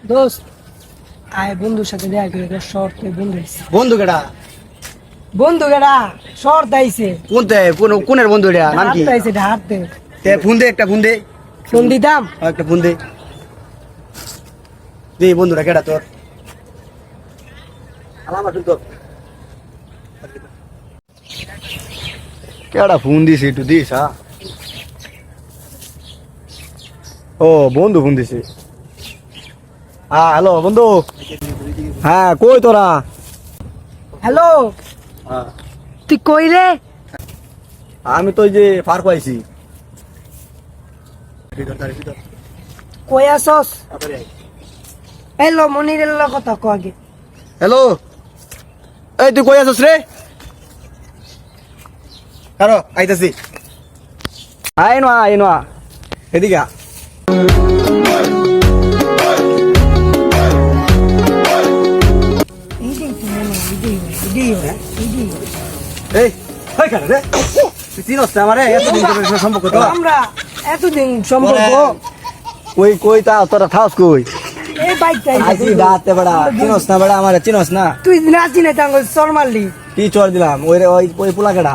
দোস্ত আয় বন্ধুর সাথে দেখা করে শর্ট বন্ধু হইছে। বন্ধু কেডা? বন্ধু গেডা শর্ট আইছে। কোনের বন্ধু এটা? নাম কি? হাঁটতে আইছে হাঁটতে। তে ফোন দে, একটা ফোন দে। ফোন দিতাম। একটা ফোন দে। দে বন্ধুরা কেডা তোর? আলামা শুন তো। কেডা ফোন দিছে একটু দিস হ্যাঁ? ও বন্ধু ফোন দিছে। হ্যাঁ হ্যালো বন্ধু। হ্যাঁ কই তোরা? হ্যালো তুই কই রে? আমি তো ওই যে পার্ক আইছি। কই আসস? হ্যালো মনিরের কথা কো আগে। হ্যালো এই তুই কই আছিস রে? কারো আইতাছি। আয় না এদিকে আ। এই কই কারে রে? তুই চিনস না আমারে? এতদিন ধরে সম্পর্ক তো আমরা এতদিন সম্পর্ক। কই তা তোরা থাকস কই? এই বাইকটা আইছি দাঁতে বড়া চিনস না বড়া আমারে চিনস না? তুই না চিনে তাঙ্গ চর মারলি। কি চড় দিলাম? ওই পোলা কেডা?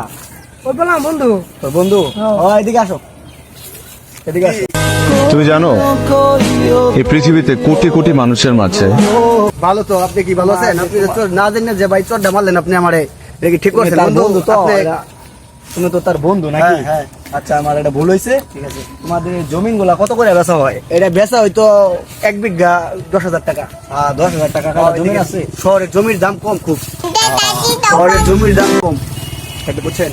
ওই বললাম বন্ধু। তোর বন্ধু? ও এদিকে আসো, এদিকে আসো। তুমি জানো এই পৃথিবীতে কোটি কোটি মানুষের মাঝে ভালো তো, আপনি কি ভালো আছেন? আপনি তো না জানেন যে ভাই চড়টা মারলেন আপনি আমারে, এটা কি ঠিক করছেন? বন্ধু তো তুমি তো তার বন্ধু নাকি? হ্যাঁ। আচ্ছা আমার এটা ভুল হয়েছে, ঠিক আছে। তোমাদের জমিন গুলা কত করে বেচা হয়? এটা বেচা হয়তো 1 বিঘা 10,000 টাকা। 10,000 টাকা জমি আছে। শহরের জমির দাম কম খুব, শহরের জমির দাম কম, এটা বুঝছেন?